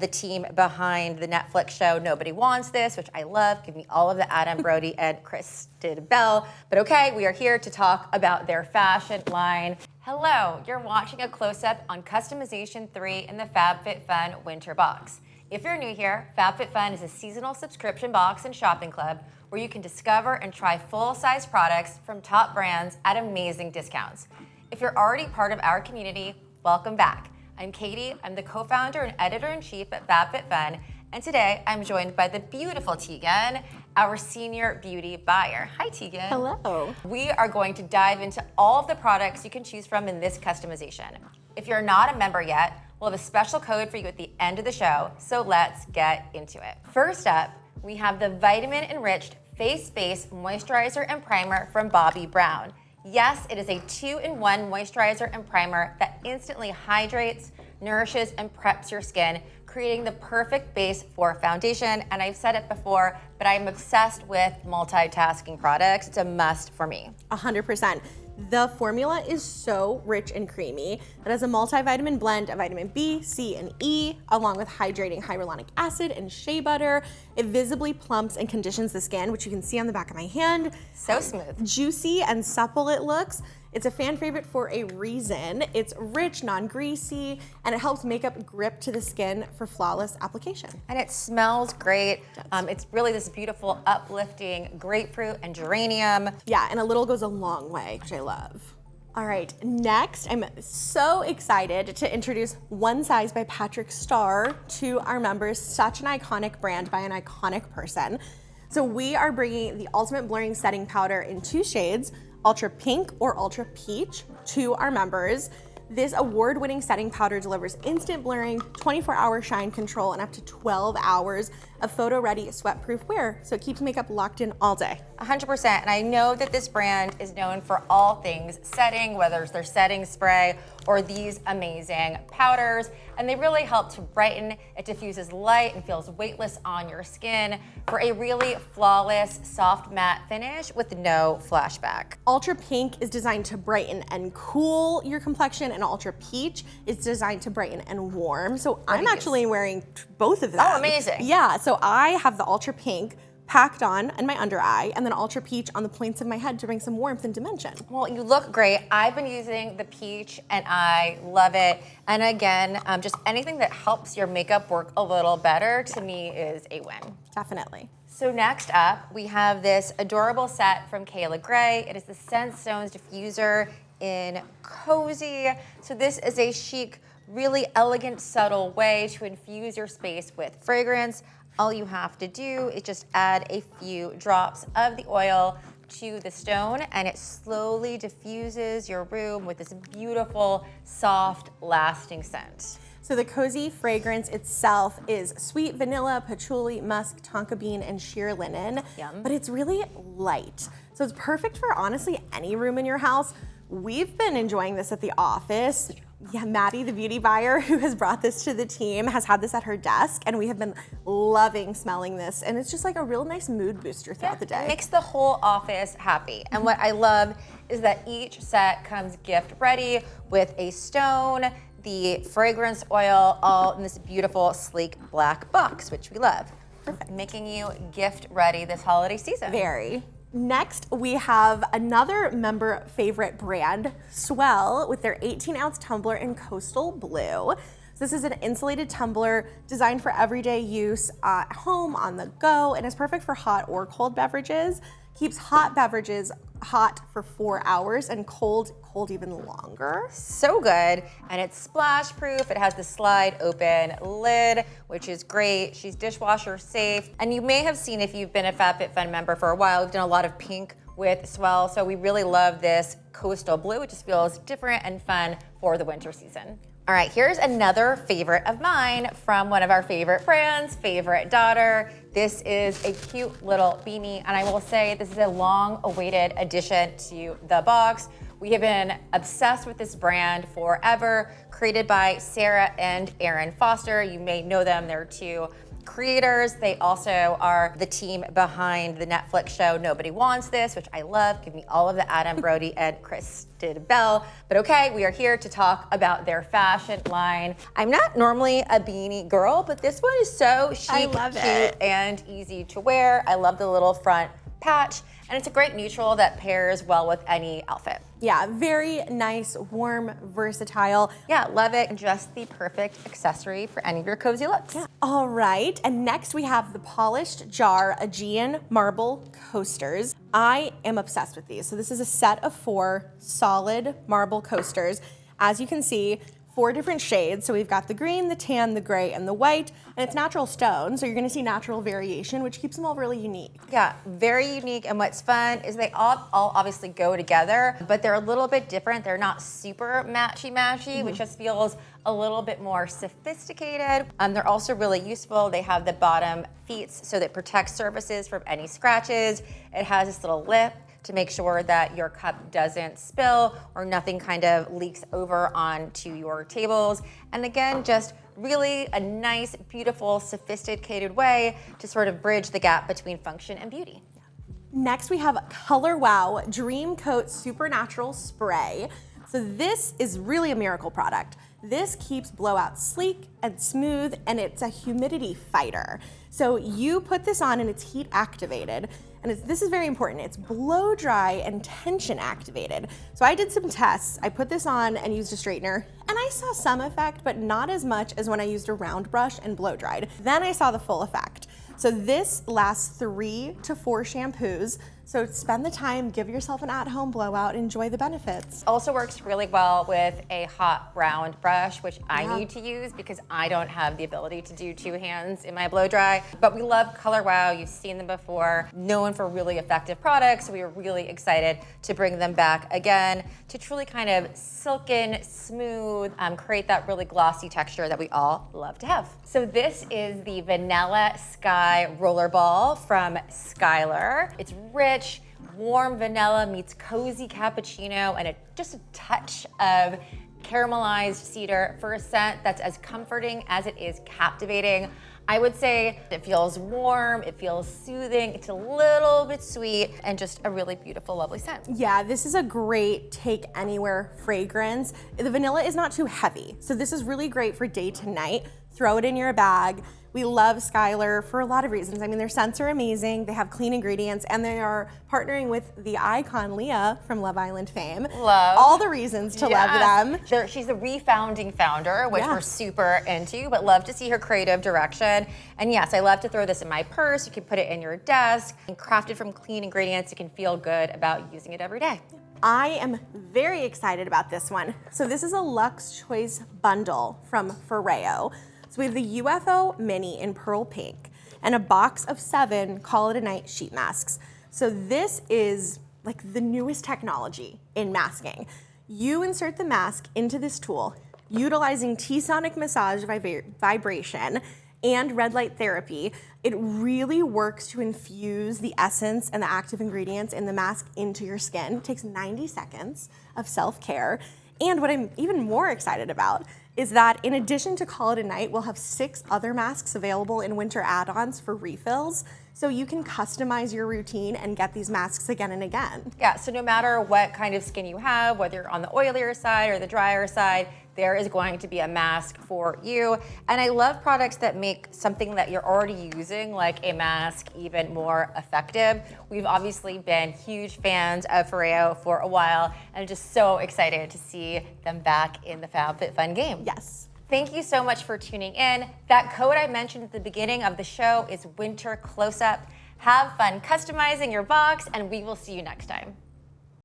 the team behind the Netflix show Nobody Wants This, which I love. Give me all of the Adam Brody and Kristen Bell. But okay, we are here to talk about their fashion line. Hello, you're watching a close-up on Customization 3 in the FabFitFun Winter Box. If you're new here, FabFitFun is a seasonal subscription box and shopping club where you can discover and try full-size products from top brands at amazing discounts. If you're already part of our community, welcome back. I'm Katie, I'm the co-founder and editor-in-chief at FabFitFun, and today I'm joined by the beautiful Teagan, our senior beauty buyer. Hi, Teagan. Hello. We are going to dive into all of the products you can choose from in this customization. If you're not a member yet, we'll have a special code for you at the end of the show, so let's get into it. First up, we have the Vitamin Enriched Face Base Moisturizer and Primer from Bobbi Brown. Yes, it is a 2-in-1 moisturizer and primer that instantly hydrates, nourishes, and preps your skin, creating the perfect base for foundation. And I've said it before, but I'm obsessed with multitasking products. It's a must for me. 100%. The formula is so rich and creamy. It has a multivitamin blend of vitamin B, C, and E, along with hydrating hyaluronic acid and shea butter. It visibly plumps and conditions the skin, which you can see on the back of my hand. So smooth. Juicy and supple it looks. It's a fan favorite for a reason. It's rich, non-greasy, and it helps makeup grip to the skin for flawless application. And it smells great. It's really this beautiful, uplifting grapefruit and geranium. Yeah, and a little goes a long way, which I love. All right, next, I'm so excited to introduce One Size by Patrick Starr to our members. Such an iconic brand by an iconic person. So we are bringing the ultimate blurring setting powder in 2 shades, Ultra Pink or Ultra Peach, to our members. This award-winning setting powder delivers instant blurring, 24-hour shine control, and up to 12 hours of photo-ready, sweat-proof wear, so it keeps makeup locked in all day. 100%, and I know that this brand is known for all things setting, whether it's their setting spray or these amazing powders, and they really help to brighten. It diffuses light and feels weightless on your skin for a really flawless, soft matte finish with no flashback. Ultra Pink is designed to brighten and cool your complexion, and Ultra Peach is designed to brighten and warm. So I'm actually wearing both of them. Oh, amazing. Yeah, so I have the Ultra Pink packed on my under eye, and then Ultra Peach on the points of my head to bring some warmth and dimension. Well, you look great. I've been using the peach and I love it. And again, just anything that helps your makeup work a little better to me is a win. Definitely. So next up, we have this adorable set from Cayla Gray. It is the Scentstone diffuser in Cozy. So this is a chic, really elegant, subtle way to infuse your space with fragrance. All you have to do is just add a few drops of the oil to the stone, and it slowly diffuses your room with this beautiful, soft, lasting scent. So the Cozy fragrance itself is sweet vanilla, patchouli, musk, tonka bean, and sheer linen. Yum. But it's really light. So it's perfect for honestly any room in your house. We've been enjoying this at the office. Yeah, Maddie, the beauty buyer who has brought this to the team, has had this at her desk, and we have been loving smelling this. And it's just like a real nice mood booster throughout the day. It makes the whole office happy. And what I love is that each set comes gift ready with a stone, the fragrance oil, all in this beautiful, sleek black box, which we love. Perfect. Making you gift ready this holiday season. Very. Next, we have another member favorite brand, Swell, with their 18-ounce tumbler in Coastal Blue. So this is an insulated tumbler designed for everyday use at home, on the go, and is perfect for hot or cold beverages. Keeps hot beverages hot for 4 hours and cold even longer. So good, and it's splash proof. It has the slide open lid, which is great. She's dishwasher safe. And you may have seen, if you've been a FabFitFun member for a while, we've done a lot of pink with Swell, so we really love this Coastal Blue. It just feels different and fun for the winter season. All right, here's another favorite of mine from one of our favorite brands, Favorite Daughter. This is a cute little beanie, and I will say this is a long-awaited addition to the box. We have been obsessed with this brand forever, created by Sarah and Aaron Foster. You may know them. They're 2 creators. They also are the team behind the Netflix show Nobody Wants This, which I love. Give me all of the Adam Brody and Chris did Bell. But okay, we are here to talk about their fashion line. I'm not normally a beanie girl, but this one is so chic, cute, and easy to wear. I love the little front patch, and it's a great neutral that pairs well with any outfit. Yeah, very nice, warm, versatile. Yeah, love it. Just the perfect accessory for any of your cozy looks. Yeah. All right, and next we have the Polished Jar Aegean Marble Coasters. I am obsessed with these. So this is a set of 4 solid marble coasters. As you can see, 4 different shades. So we've got the green, the tan, the gray, and the white, and it's natural stone. So you're gonna see natural variation, which keeps them all really unique. Yeah, very unique. And what's fun is they all obviously go together, but they're a little bit different. They're not super matchy-matchy, which just feels a little bit more sophisticated. They're also really useful. They have the bottom feet so that protects surfaces from any scratches. It has this little lip to make sure that your cup doesn't spill or nothing kind of leaks over onto your tables. And again, just really a nice, beautiful, sophisticated way to sort of bridge the gap between function and beauty. Next we have Color Wow Dream Coat Supernatural Spray. So this is really a miracle product. This keeps blowout sleek and smooth, and it's a humidity fighter. So you put this on and it's heat activated. And this is very important. It's blow dry and tension activated. So I did some tests. I put this on and used a straightener, and I saw some effect, but not as much as when I used a round brush and blow dried. Then I saw the full effect. So this lasts 3 to 4 shampoos. So spend the time, give yourself an at-home blowout, enjoy the benefits. Also works really well with a hot round brush, which I need to use because I don't have the ability to do 2 hands in my blow dry. But we love Color Wow. You've seen them before, known for really effective products. We are really excited to bring them back again to truly kind of silken, smooth, create that really glossy texture that we all love to have. So this is the Vanilla Sky Rollerball from Skylar. It's rich, warm vanilla meets cozy cappuccino and just a touch of caramelized cedar for a scent that's as comforting as it is captivating. I would say it feels warm, it feels soothing, it's a little bit sweet, and just a really beautiful, lovely scent. Yeah, this is a great take anywhere fragrance. The vanilla is not too heavy, so this is really great for day to night. Throw it in your bag. We love Skylar for a lot of reasons. I mean, their scents are amazing. They have clean ingredients, and they are partnering with the icon Leah from Love Island fame. Love. All the reasons to love them. She's the refounding founder, which we're super into, but love to see her creative direction. And yes, I love to throw this in my purse. You can put it in your desk. And crafted from clean ingredients, you can feel good about using it every day. I am very excited about this one. So this is a Luxe Choice bundle from FOREO. So we have the UFO Mini in Pearl Pink and a box of 7 Call It a Night sheet masks. So this is like the newest technology in masking. You insert the mask into this tool, utilizing T-sonic massage vibration and red light therapy. It really works to infuse the essence and the active ingredients in the mask into your skin. It takes 90 seconds of self-care. And what I'm even more excited about is that in addition to Call It a Night, we'll have 6 other masks available in winter add-ons for refills. So you can customize your routine and get these masks again and again. Yeah, so no matter what kind of skin you have, whether you're on the oilier side or the drier side, there is going to be a mask for you. And I love products that make something that you're already using, like a mask, even more effective. We've obviously been huge fans of FOREO for a while, and just so excited to see them back in the FabFitFun game. Yes. Thank you so much for tuning in. That code I mentioned at the beginning of the show is Winter Close-Up. Have fun customizing your box, and we will see you next time.